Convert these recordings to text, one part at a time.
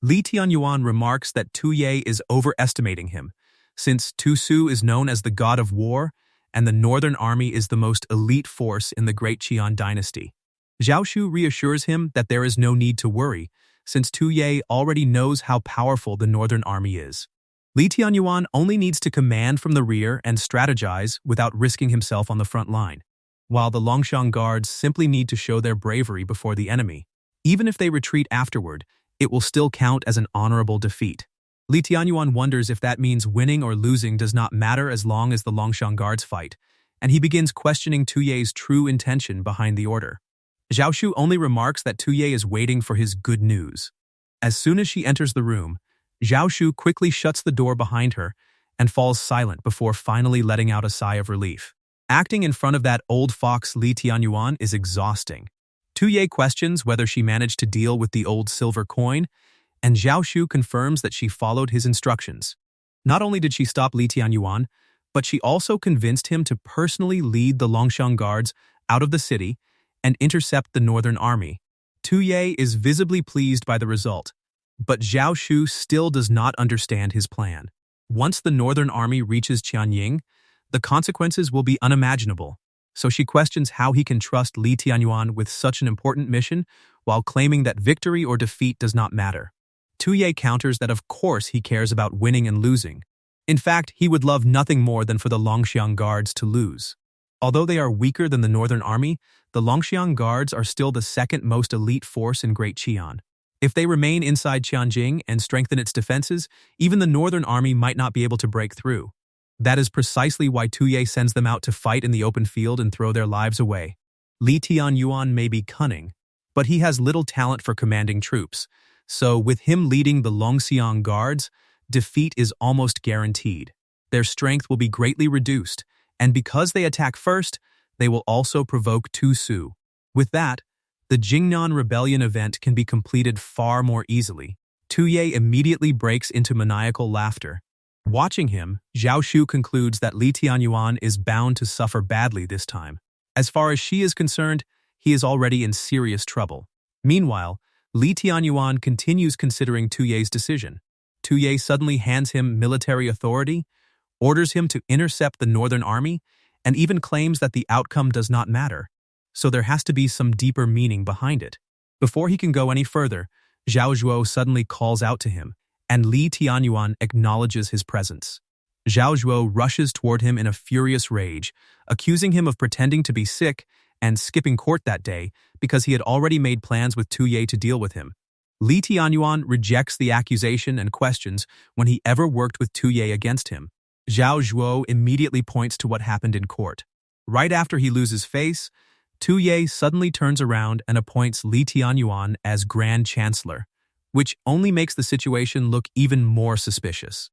Li Tianyuan remarks that Tu Ye is overestimating him, since Tu Su is known as the god of war, and the Northern Army is the most elite force in the Great Qian dynasty. Zhao Shu reassures him that there is no need to worry, since Tu Ye already knows how powerful the Northern Army is. Li Tianyuan only needs to command from the rear and strategize without risking himself on the front line, while the Longxiang Guards simply need to show their bravery before the enemy. Even if they retreat afterward, it will still count as an honorable defeat. Li Tianyuan wonders if that means winning or losing does not matter as long as the Longxiang Guards fight, and he begins questioning Tu Ye's true intention behind the order. Zhao Shu only remarks that Tu Ye is waiting for his good news. As soon as she enters the room, Zhao Shu quickly shuts the door behind her and falls silent before finally letting out a sigh of relief. Acting in front of that old fox Li Tianyuan is exhausting. Tu Ye questions whether she managed to deal with the old silver coin, and Zhao Shu confirms that she followed his instructions. Not only did she stop Li Tianyuan, but she also convinced him to personally lead the Longxiang Guards out of the city and intercept the Northern Army. Tu Ye is visibly pleased by the result, but Zhao Shu still does not understand his plan. Once the Northern Army reaches Qianying, the consequences will be unimaginable, so she questions how he can trust Li Tianyuan with such an important mission while claiming that victory or defeat does not matter. Tu Ye counters that of course he cares about winning and losing. In fact, he would love nothing more than for the Longxiang Guards to lose. Although they are weaker than the Northern Army, the Longxiang Guards are still the second most elite force in Great Qian. If they remain inside Qianjing and strengthen its defenses, even the Northern Army might not be able to break through. That is precisely why Tu Ye sends them out to fight in the open field and throw their lives away. Li Tianyuan may be cunning, but he has little talent for commanding troops, so with him leading the Longxiang Guards, defeat is almost guaranteed. Their strength will be greatly reduced, and because they attack first, they will also provoke Tu Su. With that, the Jingnan Rebellion event can be completed far more easily. Tu Ye immediately breaks into maniacal laughter. Watching him, Zhao Shu concludes that Li Tianyuan is bound to suffer badly this time. As far as she is concerned, he is already in serious trouble. Meanwhile, Li Tianyuan continues considering Tu Ye's decision. Tu Ye suddenly hands him military authority, orders him to intercept the Northern Army, and even claims that the outcome does not matter. So there has to be some deeper meaning behind it. Before he can go any further, Zhao suddenly calls out to him, and Li Tianyuan acknowledges his presence. Zhao rushes toward him in a furious rage, accusing him of pretending to be sick and skipping court that day because he had already made plans with Tu Ye to deal with him. Li Tianyuan rejects the accusation and questions when he ever worked with Tu Ye against him. Zhao immediately points to what happened in court. Right after he loses face, Tu Ye suddenly turns around and appoints Li Tianyuan as Grand Chancellor, which only makes the situation look even more suspicious.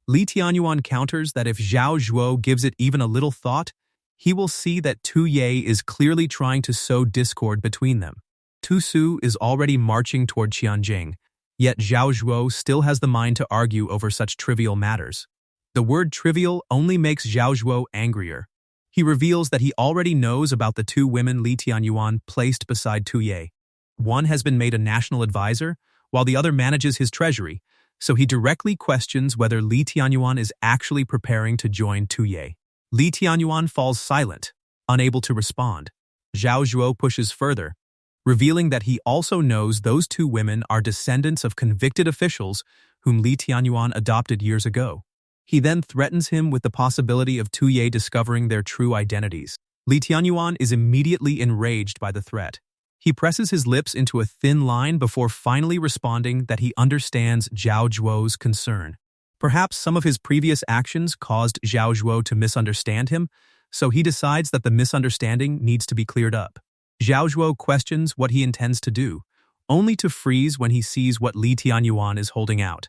Li Tianyuan counters that if Zhao gives it even a little thought, he will see that Tu Ye is clearly trying to sow discord between them. Tu Su is already marching toward Qianjing, yet Zhao still has the mind to argue over such trivial matters. The word trivial only makes Zhao angrier. He reveals that he already knows about the two women Li Tianyuan placed beside Tu Ye. One has been made a national advisor, while the other manages his treasury, so he directly questions whether Li Tianyuan is actually preparing to join Tu Ye. Li Tianyuan falls silent, unable to respond. Zhao pushes further, revealing that he also knows those two women are descendants of convicted officials whom Li Tianyuan adopted years ago. He then threatens him with the possibility of Tu Ye discovering their true identities. Li Tianyuan is immediately enraged by the threat. He presses his lips into a thin line before finally responding that he understands Zhao's concern. Perhaps some of his previous actions caused Zhao to misunderstand him, so he decides that the misunderstanding needs to be cleared up. Zhao questions what he intends to do, only to freeze when he sees what Li Tianyuan is holding out.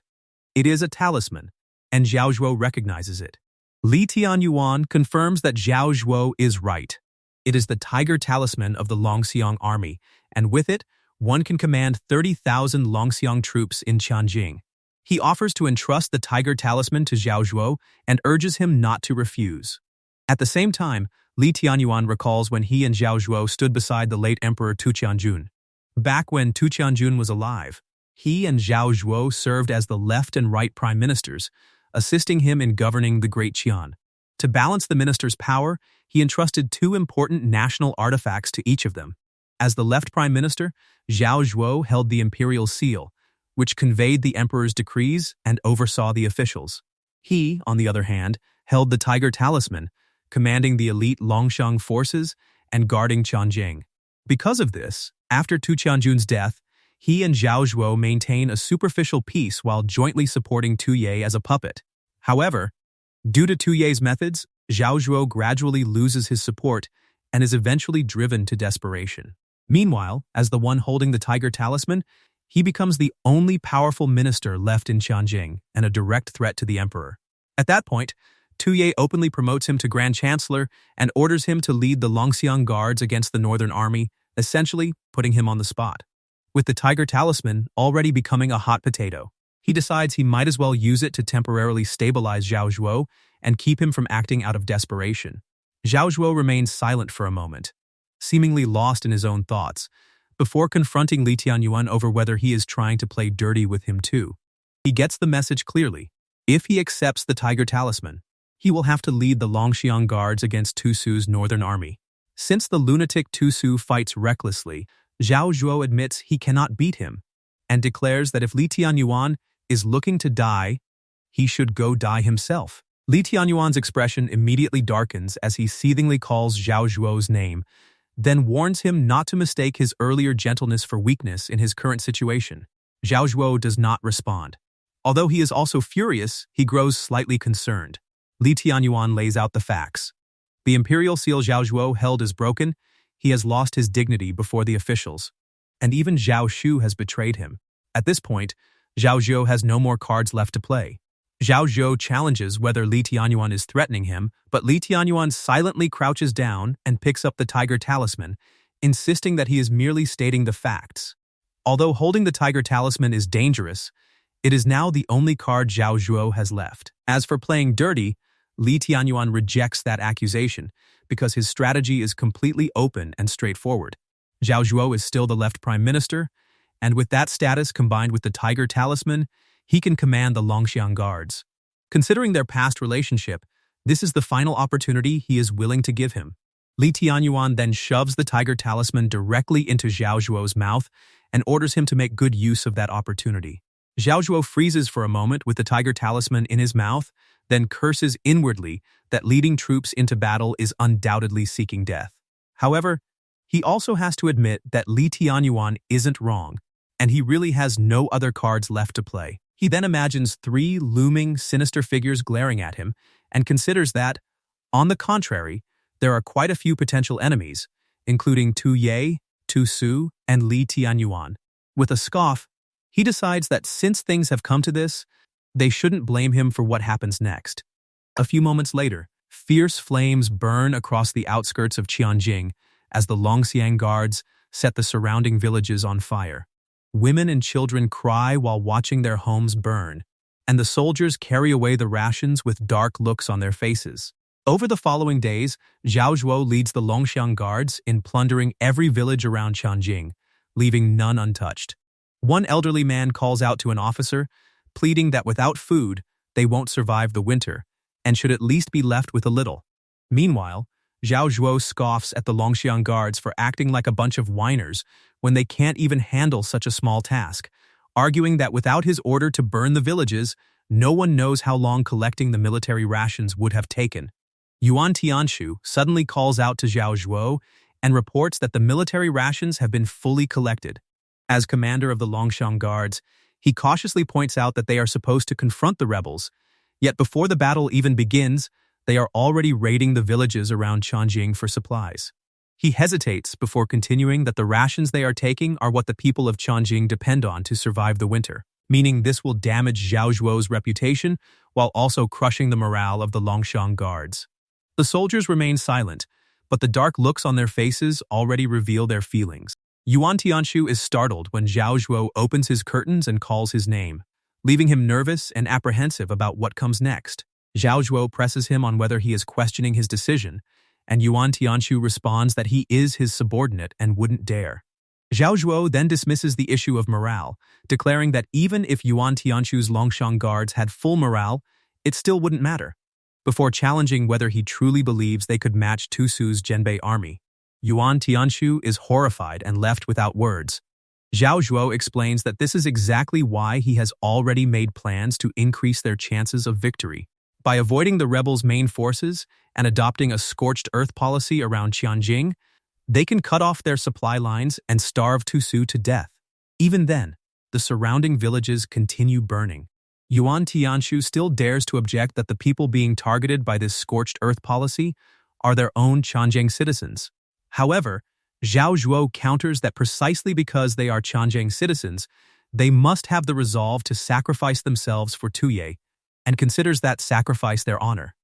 It is a talisman, and Zhao recognizes it. Li Tianyuan confirms that Zhao is right. It is the Tiger Talisman of the Longxiang Army, and with it, one can command 30,000 Longxiang troops in Qianjing. He offers to entrust the Tiger Talisman to Zhao and urges him not to refuse. At the same time, Li Tianyuan recalls when he and Zhao stood beside the late Emperor Tu Qianjun. Back when Tu Qianjun was alive, He and Zhuo served as the left and right prime ministers, assisting him in governing the Great Qian. To balance the minister's power, he entrusted two important national artifacts to each of them. As the left prime minister, Zhuo held the imperial seal, which conveyed the emperor's decrees and oversaw the officials. He, on the other hand, held the tiger talisman, commanding the elite Longxiang forces and guarding Tianyuan. Because of this, after Tu Tianjun's death, he and Zhuo maintain a superficial peace while jointly supporting Tu Ye as a puppet. However, due to Tu Ye's methods, Zhuo gradually loses his support and is eventually driven to desperation. Meanwhile, as the one holding the tiger talisman, he becomes the only powerful minister left in Tianjin and a direct threat to the emperor. At that point, Tu Ye openly promotes him to Grand Chancellor and orders him to lead the Longxiang Guards against the Northern Army, essentially putting him on the spot. With the tiger talisman already becoming a hot potato, he decides he might as well use it to temporarily stabilize Zhuo and keep him from acting out of desperation. Zhuo remains silent for a moment, seemingly lost in his own thoughts, before confronting Li Tianyuan over whether he is trying to play dirty with him too. He gets the message clearly. If he accepts the tiger talisman, he will have to lead the Longxiang Guards against Tu Su's northern army. Since the lunatic Tu Su fights recklessly, Zhuo admits he cannot beat him and declares that if Li Tianyuan is looking to die, he should go die himself. Li Tianyuan's expression immediately darkens as he seethingly calls Zhuo's name, then warns him not to mistake his earlier gentleness for weakness in his current situation. Zhuo does not respond. Although he is also furious, he grows slightly concerned. Li Tianyuan lays out the facts. The imperial seal Zhuo held is broken. He has lost his dignity before the officials, and even Zhao Shu has betrayed him. At this point, Zhuo has no more cards left to play. Zhuo challenges whether Li Tianyuan is threatening him, but Li Tianyuan silently crouches down and picks up the tiger talisman, insisting that he is merely stating the facts. Although holding the tiger talisman is dangerous, it is now the only card Zhuo has left. As for playing dirty, Li Tianyuan rejects that accusation because his strategy is completely open and straightforward. Zhuo is still the left prime minister, and with that status combined with the tiger talisman, he can command the Longxiang Guards. Considering their past relationship, this is the final opportunity he is willing to give him. Li Tianyuan then shoves the tiger talisman directly into Zhuo's mouth and orders him to make good use of that opportunity. Zhuo freezes for a moment with the tiger talisman in his mouth, then curses inwardly that leading troops into battle is undoubtedly seeking death. However, he also has to admit that Li Tianyuan isn't wrong, and he really has no other cards left to play. He then imagines three looming, sinister figures glaring at him and considers that, on the contrary, there are quite a few potential enemies, including Tu Ye, Tu Su, and Li Tianyuan. With a scoff, he decides that since things have come to this, they shouldn't blame him for what happens next. A few moments later, fierce flames burn across the outskirts of Tianjin as the Longxiang Guards set the surrounding villages on fire. Women and children cry while watching their homes burn, and the soldiers carry away the rations with dark looks on their faces. Over the following days, Zhuo leads the Longxiang Guards in plundering every village around Tianjin, leaving none untouched. One elderly man calls out to an officer, pleading that without food, they won't survive the winter, and should at least be left with a little. Meanwhile, Zhuo scoffs at the Longxiang Guards for acting like a bunch of whiners when they can't even handle such a small task, arguing that without his order to burn the villages, no one knows how long collecting the military rations would have taken. Yuan Tianshu suddenly calls out to Zhuo and reports that the military rations have been fully collected. As commander of the Longxiang Guards, he cautiously points out that they are supposed to confront the rebels, yet before the battle even begins, they are already raiding the villages around Tianjin for supplies. He hesitates before continuing that the rations they are taking are what the people of Tianjin depend on to survive the winter, meaning this will damage Zhuo's reputation while also crushing the morale of the Longxiang Guards. The soldiers remain silent, but the dark looks on their faces already reveal their feelings. Yuan Tianshu is startled when Zhuo opens his curtains and calls his name, leaving him nervous and apprehensive about what comes next. Zhuo presses him on whether he is questioning his decision, and Yuan Tianshu responds that he is his subordinate and wouldn't dare. Zhao then dismisses the issue of morale, declaring that even if Yuan Tianqu's Longxiang Guards had full morale, it still wouldn't matter. Before challenging whether he truly believes they could match Tusu's Zhenbei army, Yuan Tianqiu is horrified and left without words. Zhao explains that this is exactly why he has already made plans to increase their chances of victory. By avoiding the rebels' main forces and adopting a scorched earth policy around Qianjing, they can cut off their supply lines and starve Tusu to death. Even then, the surrounding villages continue burning. Yuan Tianqiu still dares to object that the people being targeted by this scorched earth policy are their own Qianjing citizens. However, Zhao counters that precisely because they are Qianjing citizens, they must have the resolve to sacrifice themselves for Tuye, and considers that sacrifice their honor.